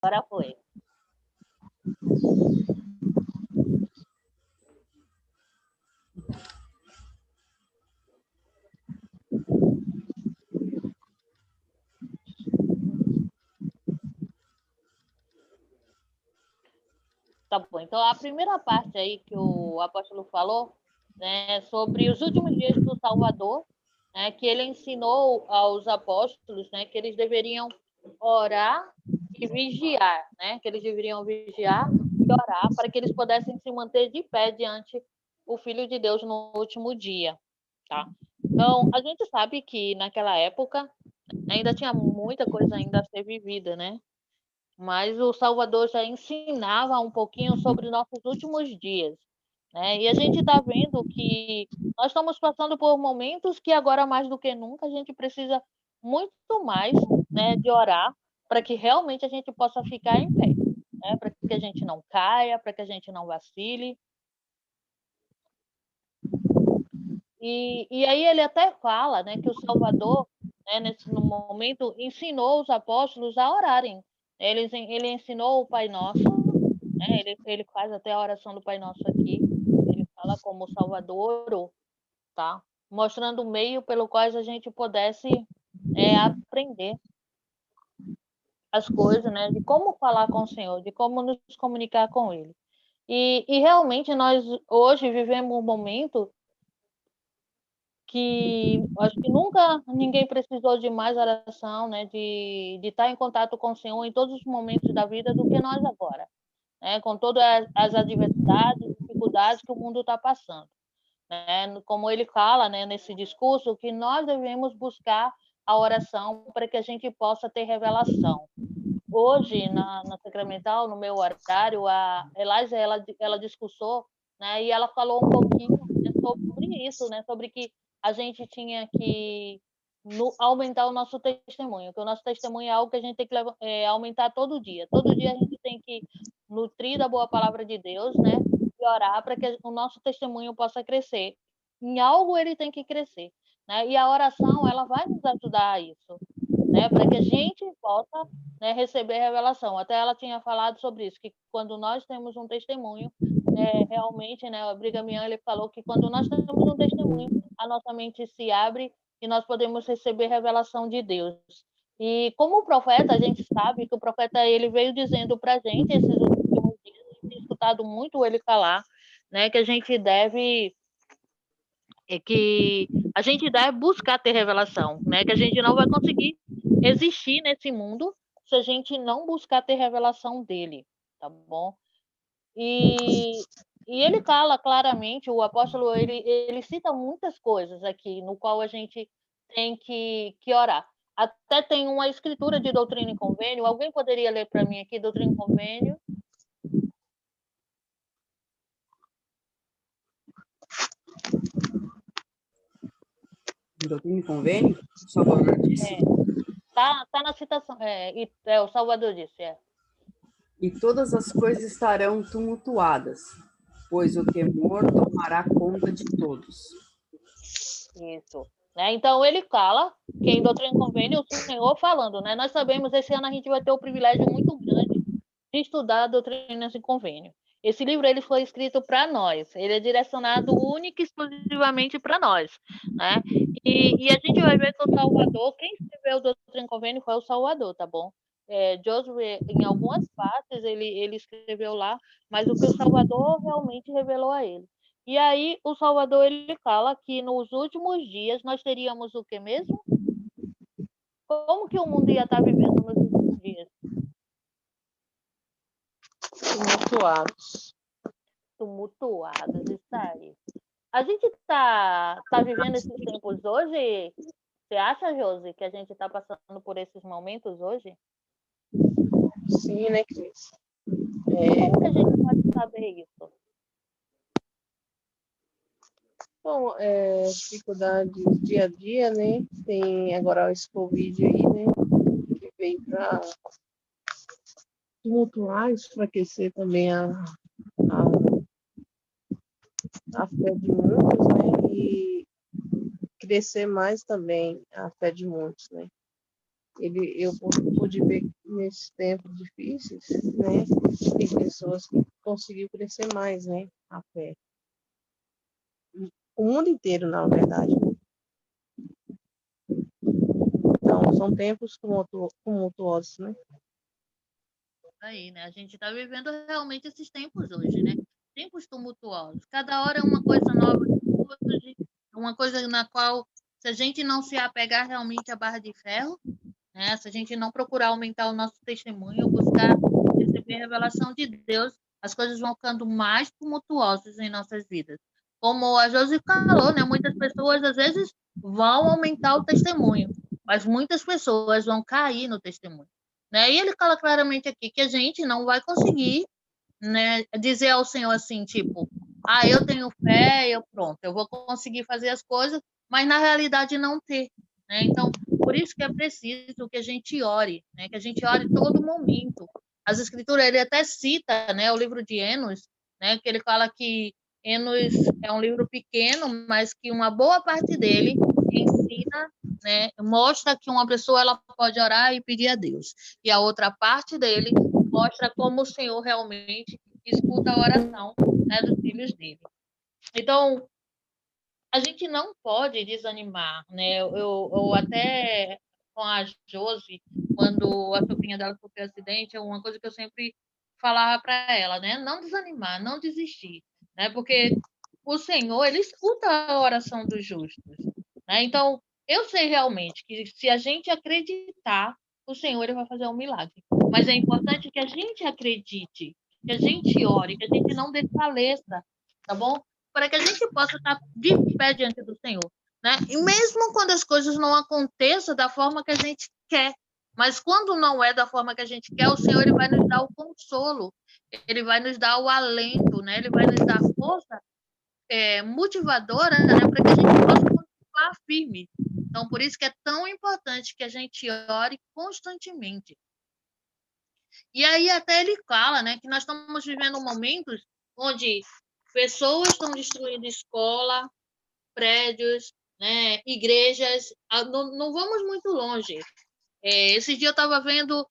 Agora foi. Tá bom. Então, a primeira parte aí que o apóstolo falou, né, sobre os últimos dias do Salvador, né, que ele ensinou aos apóstolos, né, que eles deveriam orar e vigiar, né, que eles deveriam vigiar e orar para que eles pudessem se manter de pé diante o Filho de Deus no último dia, tá? Então, a gente sabe que naquela época ainda tinha muita coisa ainda a ser vivida, né? Mas o Salvador já ensinava um pouquinho sobre nossos últimos dias, né? E a gente está vendo que nós estamos passando por momentos que agora mais do que nunca a gente precisa muito mais, né, de orar para que realmente a gente possa ficar em pé, né? Para que a gente não caia, para que a gente não vacile. E aí ele até fala, né, que o Salvador, né, no momento, ensinou os apóstolos a orarem. Ele ensinou o Pai Nosso, né, ele faz até a oração do Pai Nosso aqui. Ele fala como o Salvador, tá? Mostrando o meio pelo qual a gente pudesse aprender as coisas, né, de como falar com o Senhor, de como nos comunicar com Ele. E realmente nós hoje vivemos um momento que acho que nunca ninguém precisou de mais oração, né, de estar em contato com o Senhor em todos os momentos da vida do que nós agora, né, com todas as adversidades, dificuldades que o mundo está passando, né, como ele fala, né, nesse discurso, que nós devemos buscar a oração para que a gente possa ter revelação. Hoje, na Sacramental, no meu horário, a Elisa, ela discursou, né, e ela falou um pouquinho, né, sobre isso, né, sobre que a gente tinha que aumentar o nosso testemunho, que o nosso testemunho é algo que a gente tem que aumentar todo dia. Todo dia a gente tem que nutrir da boa palavra de Deus, né, e orar para que o nosso testemunho possa crescer. Em algo ele tem que crescer, né, e a oração, ela vai nos ajudar a isso, né, para que a gente possa, né, receber revelação. Até ela tinha falado sobre isso, que quando nós temos um testemunho, realmente, né, o Brigham Young, ele falou que quando nós temos um testemunho, a nossa mente se abre e nós podemos receber revelação de Deus. E como profeta, a gente sabe que o profeta ele veio dizendo para a gente esses últimos dias, a gente tem escutado muito ele falar, né, que a gente deve buscar ter revelação, né? Que a gente não vai conseguir existir nesse mundo se a gente não buscar ter revelação dele, tá bom? E ele fala claramente, o apóstolo, ele cita muitas coisas aqui, no qual a gente tem que orar. Até tem uma escritura de Doutrina e Convênio, alguém poderia ler para mim aqui, Doutrina e Convênio? Doutrina e Convênio? O Salvador disse? Tá na citação, o Salvador disse, E todas as coisas estarão tumultuadas, pois o temor tomará conta de todos. Isso. Né? Então, ele fala, que em Doutrina e Convênio, o Senhor falando, né? Nós sabemos, esse ano a gente vai ter o privilégio muito grande de estudar Doutrinas e Convênio. Esse livro ele foi escrito para nós, ele é direcionado única e exclusivamente para nós, né? E a gente vai ver que o Salvador, quem escreveu Doutrina e Convênio foi o Salvador, tá bom? Josué, em algumas partes, ele escreveu lá, mas o que o Salvador realmente revelou a ele. E aí, o Salvador, ele fala que nos últimos dias nós teríamos o que mesmo? Como que o mundo ia estar vivendo nos últimos dias? Tumultuados, isso aí. A gente está vivendo esses tempos hoje? Você acha, Josi, que a gente está passando por esses momentos hoje? Sim, né, Cris? Como que a gente pode saber isso? Bom, dificuldade dia a dia, né? Tem agora esse Covid aí, né? Que veio para tumultuar, enfraquecer também a fé de muitos, né? E crescer mais também a fé de muitos, né? Eu pude ver nesses tempos difíceis, né, tem pessoas que conseguiram crescer mais, né, a fé. O mundo inteiro, na verdade. Então, são tempos tumultuosos, né? Aí, né? A gente está vivendo realmente esses tempos hoje, né? Tempos tumultuosos. Cada hora é uma coisa nova que surge, uma coisa na qual, se a gente não se apegar realmente à barra de ferro, né? Se a gente não procurar aumentar o nosso testemunho, buscar receber a revelação de Deus, as coisas vão ficando mais tumultuosas em nossas vidas. Como a Josi falou, né? Muitas pessoas, às vezes, vão aumentar o testemunho, mas muitas pessoas vão cair no testemunho. Né? E ele fala claramente aqui que a gente não vai conseguir, né, dizer ao Senhor assim, tipo, eu tenho fé, eu pronto, eu vou conseguir fazer as coisas, mas na realidade não ter. Né? Então, por isso que é preciso que a gente ore, né? Que a gente ore todo momento. As escrituras, ele até cita, né, o livro de Enos, né, que ele fala que Enos é um livro pequeno, mas que uma boa parte dele ensina, né, mostra que uma pessoa ela pode orar e pedir a Deus. E a outra parte dele mostra como o Senhor realmente escuta a oração, né, dos filhos dele. Então, a gente não pode desanimar, né? Eu até com a Josi, quando a sobrinha dela sofreu acidente, é uma coisa que eu sempre falava para ela, né? Não desanimar, não desistir, né? Porque o Senhor, ele escuta a oração dos justos, né? Então, eu sei realmente que se a gente acreditar, o Senhor ele vai fazer um milagre. Mas é importante que a gente acredite, que a gente ore, que a gente não desfaleça, tá bom? Para que a gente possa estar de pé diante do Senhor, né? E mesmo quando as coisas não aconteçam da forma que a gente quer, mas quando não é da forma que a gente quer, o Senhor ele vai nos dar o consolo, ele vai nos dar o alento, né? Ele vai nos dar força motivadora, né? Para que a gente possa continuar firme. Então, por isso que é tão importante que a gente ore constantemente. E aí até ele fala, né, que nós estamos vivendo momentos onde pessoas estão destruindo escola, prédios, né, igrejas. Não vamos muito longe. Esse dia eu estava vendo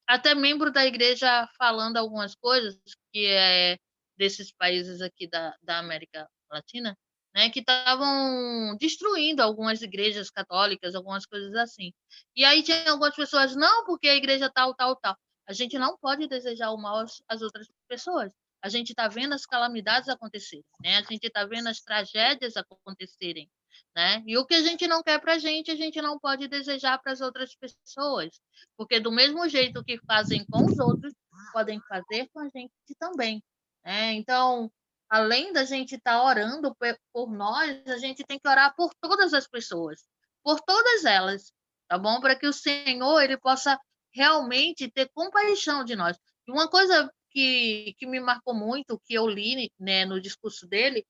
até membro da igreja falando algumas coisas que é desses países aqui da América Latina, né, que estavam destruindo algumas igrejas católicas, algumas coisas assim. E aí tinha algumas pessoas, não, porque a igreja tal, tal, tal. A gente não pode desejar o mal às outras pessoas. A gente está vendo as calamidades acontecerem, né? A gente está vendo as tragédias acontecerem, né? E o que a gente não quer para a gente não pode desejar para as outras pessoas, porque do mesmo jeito que fazem com os outros, podem fazer com a gente também, né? Então, além da gente estar orando por nós, a gente tem que orar por todas as pessoas, por todas elas, tá bom? Para que o Senhor ele possa realmente ter compaixão de nós. E uma coisa que me marcou muito, que eu li, né, no discurso dele,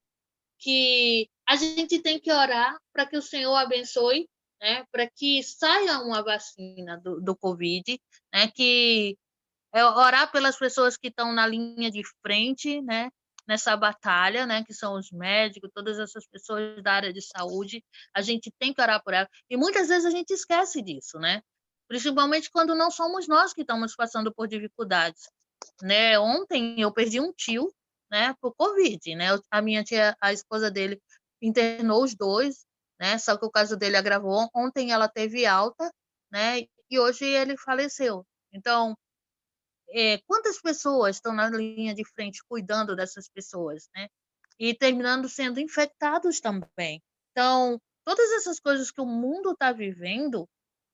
que a gente tem que orar para que o Senhor abençoe, né, para que saia uma vacina do Covid, né, que orar pelas pessoas que estão na linha de frente, né, nessa batalha, né, que são os médicos, todas essas pessoas da área de saúde, a gente tem que orar por elas. E muitas vezes a gente esquece disso, né? Principalmente quando não somos nós que estamos passando por dificuldades, né? Ontem eu perdi um tio, né, por Covid, né? A minha tia, a esposa dele, internou os dois, né? Só que o caso dele agravou. Ontem ela teve alta, né? E hoje ele faleceu. Então, quantas pessoas estão na linha de frente cuidando dessas pessoas, né? E terminando sendo infectados também. Então, todas essas coisas que o mundo está vivendo,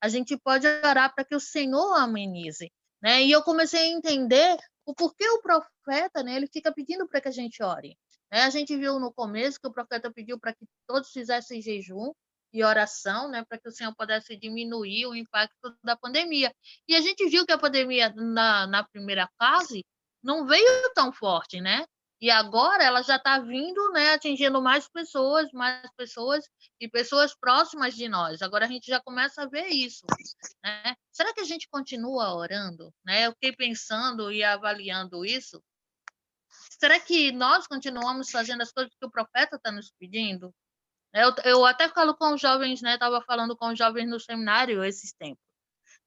a gente pode orar para que o Senhor amenize, né? E eu comecei a entender o porquê o profeta, né, ele fica pedindo para que a gente ore. Né? A gente viu no começo que o profeta pediu para que todos fizessem jejum e oração, né, para que o Senhor pudesse diminuir o impacto da pandemia. E a gente viu que a pandemia, na primeira fase, não veio tão forte, né? E agora ela já está vindo, né, atingindo mais pessoas e pessoas próximas de nós. Agora a gente já começa a ver isso, né? Será que a gente continua orando? Né? Eu fiquei pensando e avaliando isso. Será que nós continuamos fazendo as coisas que o profeta está nos pedindo? Eu até falo com os jovens, né? Estava falando com os jovens no seminário esses tempos,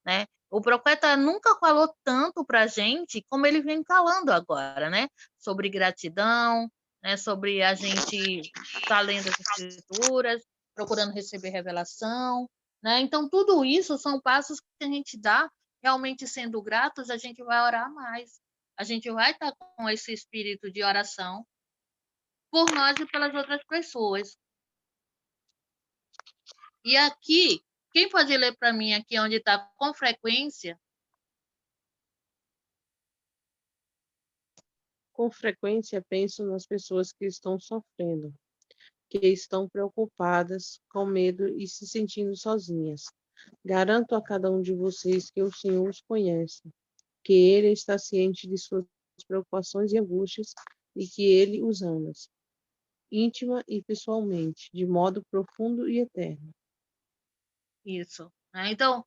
né? O profeta nunca falou tanto para a gente como ele vem falando agora, né? Sobre gratidão, né? Sobre a gente estar lendo as escrituras, procurando receber revelação, né? Então, tudo isso são passos que a gente dá, realmente sendo gratos, a gente vai orar mais. A gente vai estar com esse espírito de oração por nós e pelas outras pessoas. E aqui, quem pode ler para mim aqui onde está com frequência? Com frequência, penso nas pessoas que estão sofrendo, que estão preocupadas, com medo e se sentindo sozinhas. Garanto a cada um de vocês que o Senhor os conhece, que Ele está ciente de suas preocupações e angústias e que Ele os ama, íntima e pessoalmente, de modo profundo e eterno. Isso, né? Então,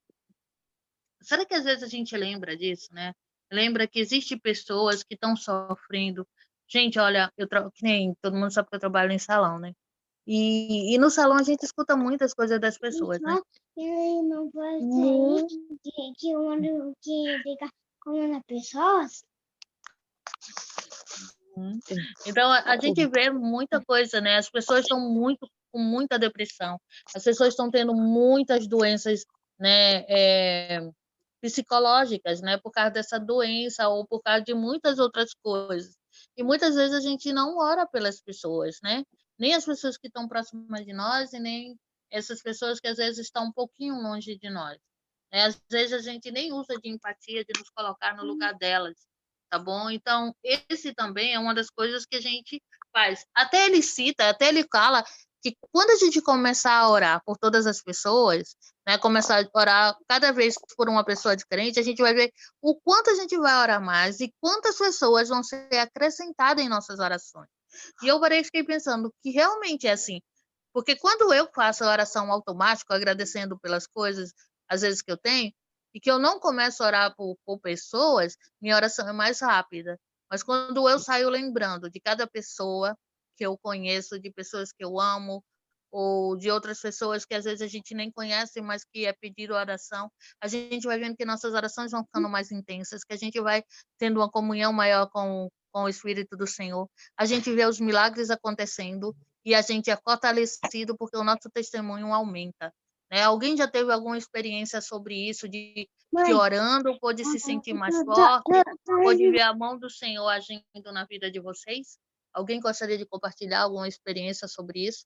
será que às vezes a gente lembra disso, né? Lembra que existem pessoas que estão sofrendo. Gente, olha, que nem todo mundo sabe que eu trabalho em salão, né? E no salão a gente escuta muitas coisas das pessoas, né? Não pode que fica comendo pessoas. Então, a gente vê muita coisa, né? As pessoas estão com muita depressão. As pessoas estão tendo muitas doenças, né? Psicológicas, né? Por causa dessa doença ou por causa de muitas outras coisas. E muitas vezes a gente não ora pelas pessoas, né? Nem as pessoas que estão próximas de nós e nem essas pessoas que às vezes estão um pouquinho longe de nós, né? Às vezes a gente nem usa de empatia, de nos colocar no lugar delas, tá bom? Então, esse também é uma das coisas que a gente faz. Até ele cita, até ele fala que quando a gente começar a orar por todas as pessoas, né, começar a orar cada vez por uma pessoa diferente, a gente vai ver o quanto a gente vai orar mais e quantas pessoas vão ser acrescentadas em nossas orações. E eu fiquei pensando que realmente é assim, porque quando eu faço a oração automática, agradecendo pelas coisas, às vezes que eu tenho, e que eu não começo a orar por pessoas, minha oração é mais rápida. Mas quando eu saio lembrando de cada pessoa que eu conheço, de pessoas que eu amo, ou de outras pessoas que às vezes a gente nem conhece, mas que é pedir oração, a gente vai vendo que nossas orações vão ficando mais intensas, que a gente vai tendo uma comunhão maior com o Espírito do Senhor. A gente vê os milagres acontecendo e a gente é fortalecido porque o nosso testemunho aumenta. Né? Alguém já teve alguma experiência sobre isso, de que orando pôde se sentir mais forte, pôde ver a mão do Senhor agindo na vida de vocês? Alguém gostaria de compartilhar alguma experiência sobre isso?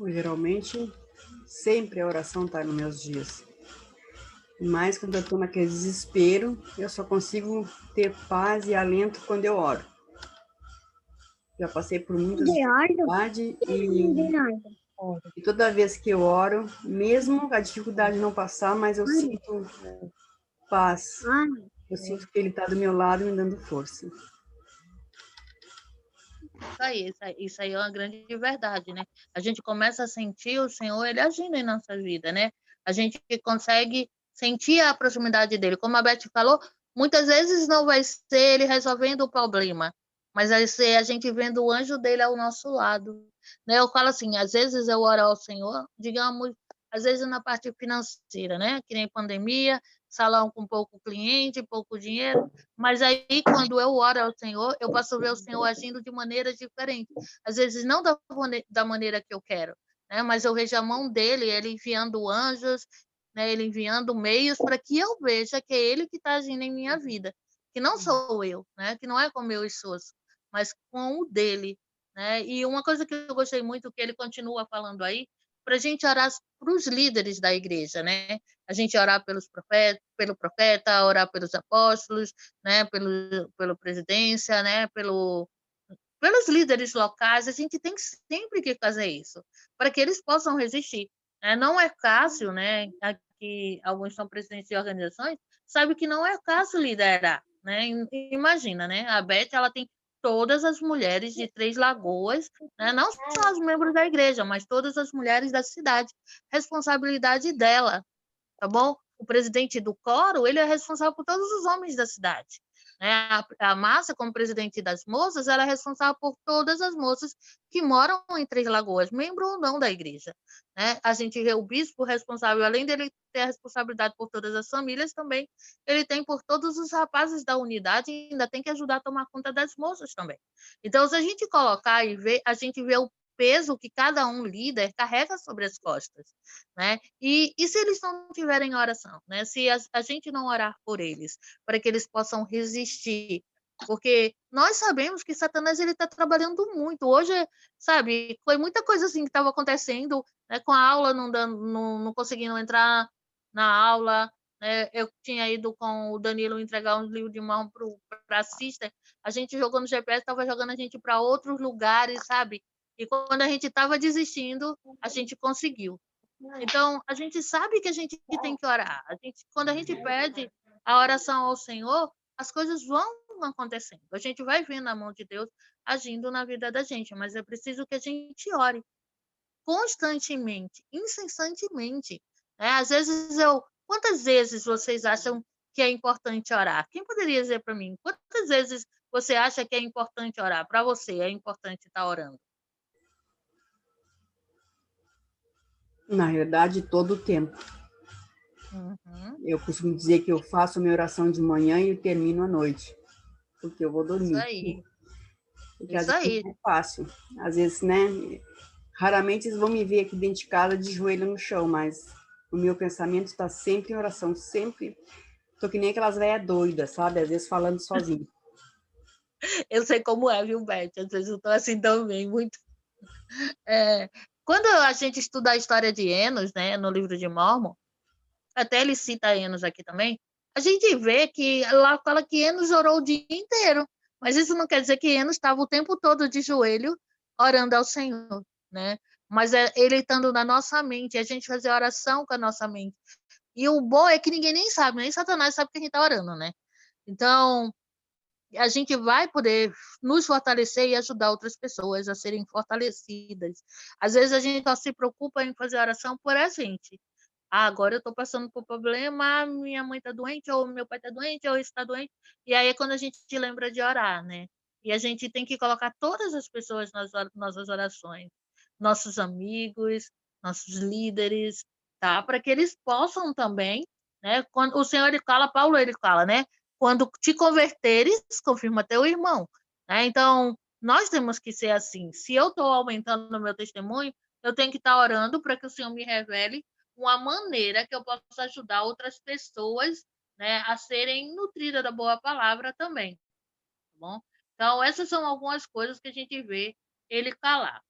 Geralmente, sempre a oração está nos meus dias. Mas quando eu estou naquele desespero, eu só consigo ter paz e alento quando eu oro. Já passei por muitas dificuldades e toda vez que eu oro, mesmo a dificuldade não passar, mas eu sinto paz. Eu sinto que Ele está do meu lado me dando força. Isso aí é uma grande verdade, né? A gente começa a sentir o Senhor, Ele agindo em nossa vida, né? A gente consegue sentir a proximidade dEle. Como a Beth falou, muitas vezes não vai ser Ele resolvendo o problema, mas vai ser a gente vendo o anjo dEle ao nosso lado. Né? Eu falo assim, às vezes eu oro ao Senhor, digamos, às vezes na parte financeira, né? Que nem pandemia, salão com pouco cliente, pouco dinheiro, mas aí quando eu oro ao Senhor, eu posso ver o Senhor agindo de maneiras diferentes. Às vezes não da maneira que eu quero, né? Mas eu vejo a mão dele, ele enviando anjos, né? Ele enviando meios para que eu veja que é ele que está agindo em minha vida, que não sou eu, né? Que não é com meu esforço, mas com o dele. Né? E uma coisa que eu gostei muito, que ele continua falando aí, para a gente orar para os líderes da igreja, né? A gente orar pelo profeta, orar pelos apóstolos, né? Pelo presidência, né? Pelos líderes locais, a gente tem sempre que fazer isso, para que eles possam resistir. Né? Não é fácil, né? Aqui, alguns são presidentes de organizações, sabe que não é fácil liderar. Né? Imagina, né? A Beth, ela tem todas as mulheres de Três Lagoas, né? Não só os membros da igreja, mas todas as mulheres da cidade. Responsabilidade dela, tá bom? O presidente do coro, ele é responsável por todos os homens da cidade. né? A Márcia, como presidente das moças, ela é responsável por todas as moças que moram em Três Lagoas, membro ou não da igreja, né? A gente vê o bispo responsável, além dele ter a responsabilidade por todas as famílias, também ele tem por todos os rapazes da unidade e ainda tem que ajudar a tomar conta das moças também. Então, se a gente colocar e ver, a gente vê o peso que cada um líder carrega sobre as costas, né? E se eles não tiverem oração, né? Se a gente não orar por eles, para que eles possam resistir, porque nós sabemos que Satanás ele está trabalhando muito. Hoje, sabe, foi muita coisa assim que estava acontecendo, né? Com a aula não dando, não conseguindo entrar na aula, né? Eu tinha ido com o Danilo entregar um livro de mão para a sister, a gente jogou no GPS, estava jogando a gente para outros lugares, sabe? E quando a gente estava desistindo, a gente conseguiu. Então, a gente sabe que a gente tem que orar. Quando a gente pede a oração ao Senhor, as coisas vão acontecendo. A gente vai vendo a mão de Deus agindo na vida da gente, mas é preciso que a gente ore constantemente, incessantemente, né? Às vezes quantas vezes vocês acham que é importante orar? Quem poderia dizer para mim? Quantas vezes você acha que é importante orar? Para você é importante estar orando? Na realidade, todo o tempo. Uhum. Eu costumo dizer que eu faço minha oração de manhã e eu termino à noite, porque eu vou Isso dormir. aí. Porque às Isso vezes aí. não é fácil. Às vezes, né? Raramente eles vão me ver aqui dentro de casa de joelho no chão, mas o meu pensamento está sempre em oração, sempre. Tô que nem aquelas velhas doidas, sabe? Às vezes falando sozinho. Eu sei como é, viu, Beth? Às vezes eu tô assim também, muito. É, quando a gente estuda a história de Enos, né, no livro de Mórmon, até ele cita Enos aqui também, a gente vê que lá fala que Enos orou o dia inteiro, mas isso não quer dizer que Enos estava o tempo todo de joelho orando ao Senhor, né? Mas é ele estando na nossa mente, a gente fazer oração com a nossa mente. E o bom é que ninguém nem sabe, nem Satanás sabe que a gente está orando, né? Então, a gente vai poder nos fortalecer e ajudar outras pessoas a serem fortalecidas. Às vezes a gente só se preocupa em fazer oração por a gente. Ah, agora eu estou passando por problema, minha mãe está doente, ou meu pai está doente, ou está doente. E aí é quando a gente lembra de orar, né? E a gente tem que colocar todas as pessoas nas nossas orações, nossos amigos, nossos líderes, tá? Para que eles possam também, né? Quando o Senhor ele fala, Paulo ele fala, né? Quando te converteres, confirma teu irmão, né? Então, nós temos que ser assim. Se eu estou aumentando o meu testemunho, eu tenho que estar orando para que o Senhor me revele uma maneira que eu possa ajudar outras pessoas, né, a serem nutridas da boa palavra também, tá bom? Então, essas são algumas coisas que a gente vê ele calar.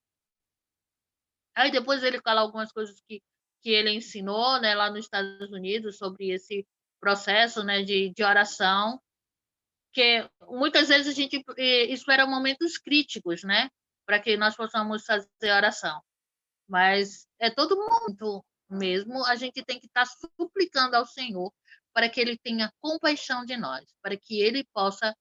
Aí depois ele fala algumas coisas que ele ensinou, né, lá nos Estados Unidos sobre esse processo, né, de oração, que muitas vezes a gente espera momentos críticos, né, para que nós possamos fazer oração. Mas é todo momento mesmo, a gente tem que estar suplicando ao Senhor para que Ele tenha compaixão de nós, para que Ele possa,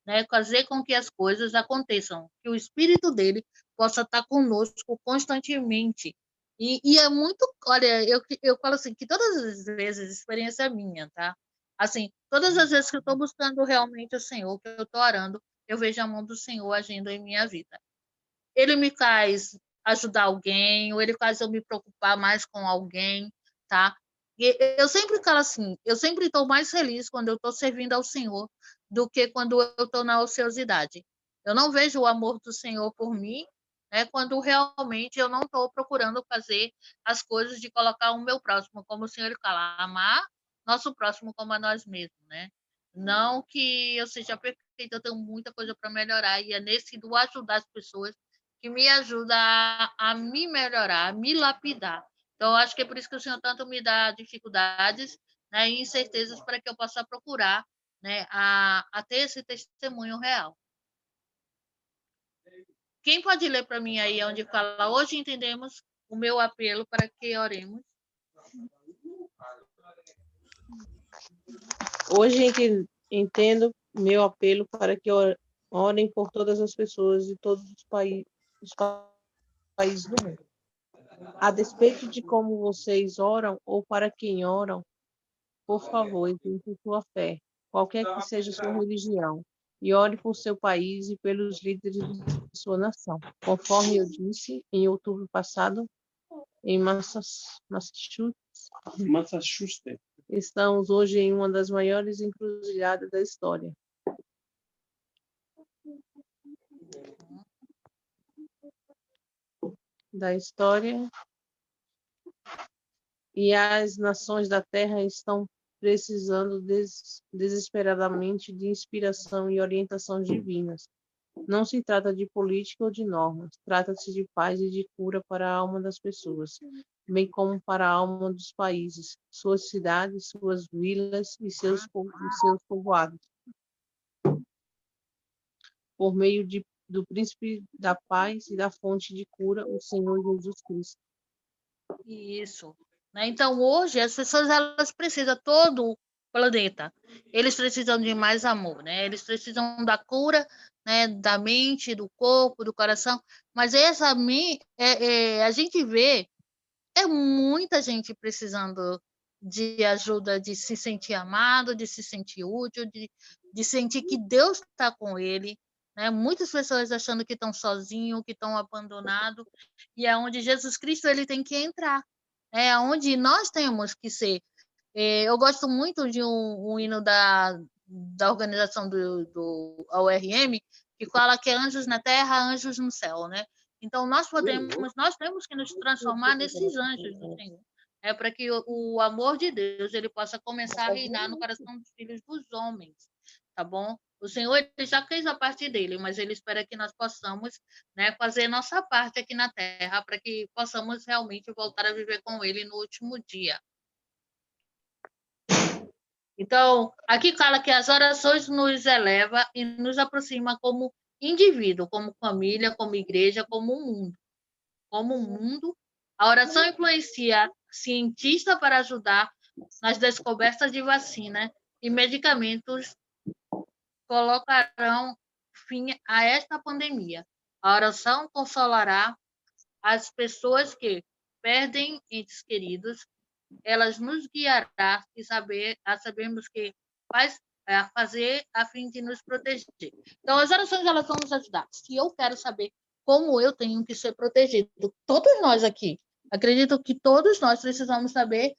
né, fazer com que as coisas aconteçam, que o Espírito dele possa estar conosco constantemente. E é muito, olha, eu falo assim, que todas as vezes, experiência minha, tá? Assim, todas as vezes que eu estou buscando realmente o Senhor, que eu estou orando, eu vejo a mão do Senhor agindo em minha vida. Ele me faz ajudar alguém, ou ele faz eu me preocupar mais com alguém, tá? E eu sempre falo assim, eu sempre estou mais feliz quando eu estou servindo ao Senhor do que quando eu estou na ociosidade. Eu não vejo o amor do Senhor por mim, né, quando realmente eu não estou procurando fazer as coisas de colocar o meu próximo, como o Senhor fala, amar nosso próximo como a nós mesmos, né? Não que eu seja perfeita, eu tenho muita coisa para melhorar, e é nesse do ajudar as pessoas que me ajuda a me melhorar, a me lapidar. Então, acho que é por isso que o Senhor tanto me dá dificuldades, né, e incertezas para que eu possa procurar, né, a ter esse testemunho real. Quem pode ler para mim aí onde fala, hoje entendemos o meu apelo para que oremos? Hoje entendo meu apelo para que orem por todas as pessoas de todos os países do mundo. A despeito de como vocês oram ou para quem oram, por favor, exerçem sua fé. qualquer que seja sua religião, e ore por seu país e pelos líderes de sua nação. Conforme eu disse em outubro passado, em Massachusetts, estamos hoje em uma das maiores encruzilhadas da história. E as nações da Terra estão precisando desesperadamente de inspiração e orientação divinas. Não se trata de política ou de normas, trata-se de paz e de cura para a alma das pessoas, bem como para a alma dos países, suas cidades, suas vilas e seus povoados. Por meio do príncipe da paz e da fonte de cura, o Senhor Jesus Cristo. Isso. Né? Então, hoje, as pessoas elas precisam, todo o planeta, eles precisam de mais amor, né? Eles precisam da cura, né? Da mente, do corpo, do coração. Mas a gente vê muita gente precisando de ajuda, de se sentir amado, de se sentir útil, de sentir que Deus está com ele. Né? Muitas pessoas achando que estão sozinhos, que estão abandonados, e é onde Jesus Cristo ele tem que entrar. É onde nós temos que ser. Eu gosto muito de um hino da organização do AURM, que fala que é anjos na terra, anjos no céu, né? Então, nós temos que nos transformar nesses anjos do Senhor, para que o amor de Deus ele possa começar a reinar no coração dos filhos dos homens, tá bom? O Senhor ele já fez a parte dele, mas ele espera que nós possamos, né, fazer nossa parte aqui na terra, para que possamos realmente voltar a viver com ele no último dia. Então, aqui fala que as orações nos eleva e nos aproxima como indivíduo, como família, como igreja, como mundo. Como mundo, a oração influencia cientistas para ajudar nas descobertas de vacina e medicamentos colocarão fim a esta pandemia. A oração consolará as pessoas que perdem entes queridos, elas nos guiará a sabermos que a fazer a fim de nos proteger. Então, as orações elas vão nos ajudar. Se eu quero saber como eu tenho que ser protegido, todos nós aqui, acredito que todos nós precisamos saber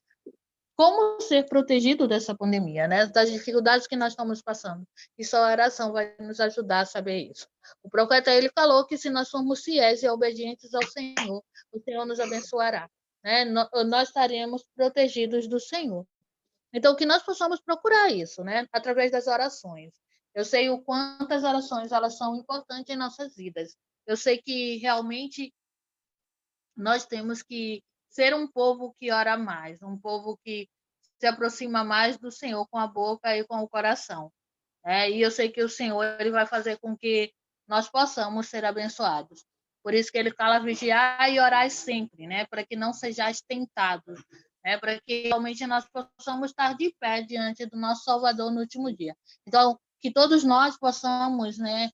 como ser protegido dessa pandemia, né? Das dificuldades que nós estamos passando. E só a oração vai nos ajudar a saber isso. O profeta ele falou que se nós formos fiéis e obedientes ao Senhor, o Senhor nos abençoará. Né? Nós estaremos protegidos do Senhor. Então, que nós possamos procurar isso, né? Através das orações. Eu sei o quanto as orações elas são importantes em nossas vidas. Eu sei que realmente nós temos que ser um povo que ora mais, um povo que se aproxima mais do Senhor com a boca e com o coração. E eu sei que o Senhor ele vai fazer com que nós possamos ser abençoados. Por isso que ele fala vigiar e orar sempre, né? Para que não sejais tentados, né? Para que realmente nós possamos estar de pé diante do nosso Salvador no último dia. Então, que todos nós possamos, né?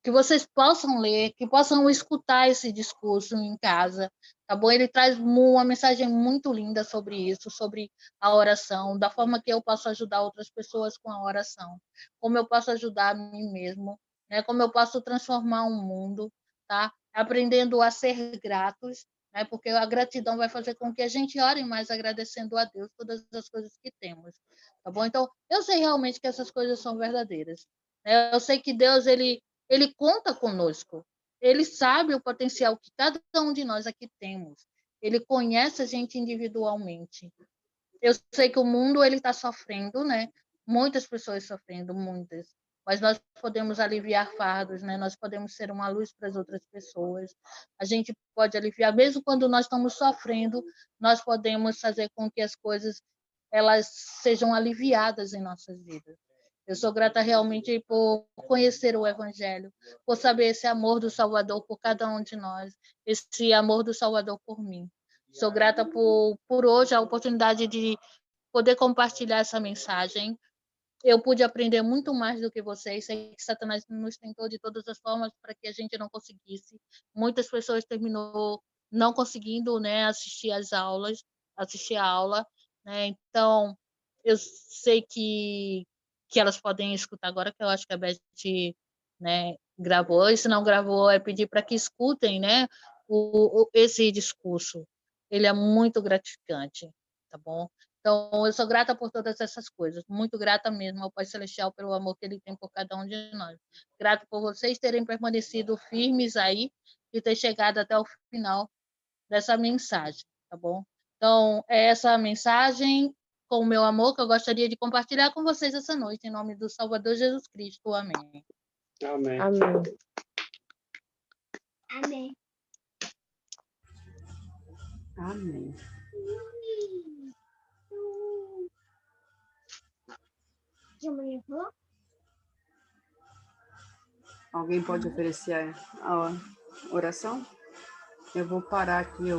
Que vocês possam ler, que possam escutar esse discurso em casa, tá bom? Ele traz uma mensagem muito linda sobre isso, sobre a oração, da forma que eu posso ajudar outras pessoas com a oração, como eu posso ajudar a mim mesmo, né? Como eu posso transformar o mundo, tá? Aprendendo a ser gratos, né? Porque a gratidão vai fazer com que a gente ore mais agradecendo a Deus todas as coisas que temos, tá bom? Então, eu sei realmente que essas coisas são verdadeiras, né? Eu sei que Deus, ele conta conosco. Ele sabe o potencial que cada um de nós aqui temos. Ele conhece a gente individualmente. Eu sei que o mundo ele está sofrendo, né? Muitas pessoas sofrendo, muitas. Mas nós podemos aliviar fardos, né? Nós podemos ser uma luz para as outras pessoas. A gente pode aliviar, mesmo quando nós estamos sofrendo, nós podemos fazer com que as coisas elas sejam aliviadas em nossas vidas. Eu sou grata realmente por conhecer o Evangelho, por saber esse amor do Salvador por cada um de nós, esse amor do Salvador por mim. Sou grata por hoje a oportunidade de poder compartilhar essa mensagem. Eu pude aprender muito mais do que vocês. Sei que Satanás nos tentou de todas as formas para que a gente não conseguisse. Muitas pessoas terminou não conseguindo, né, assistir a aula. Né? Então, eu sei que que elas podem escutar agora, que eu acho que a Beth, né, gravou, e se não gravou, é pedir para que escutem, né, esse discurso. Ele é muito gratificante, tá bom? Então, eu sou grata por todas essas coisas, muito grata mesmo ao Pai Celestial pelo amor que Ele tem por cada um de nós. Grata por vocês terem permanecido firmes aí e ter chegado até o final dessa mensagem, tá bom? Então, é essa mensagem com o meu amor que eu gostaria de compartilhar com vocês essa noite, em nome do Salvador Jesus Cristo. Amém. Amém. Amém. Amém. Amém. Que a mulher falou? Alguém pode oferecer a oração? Eu vou parar aqui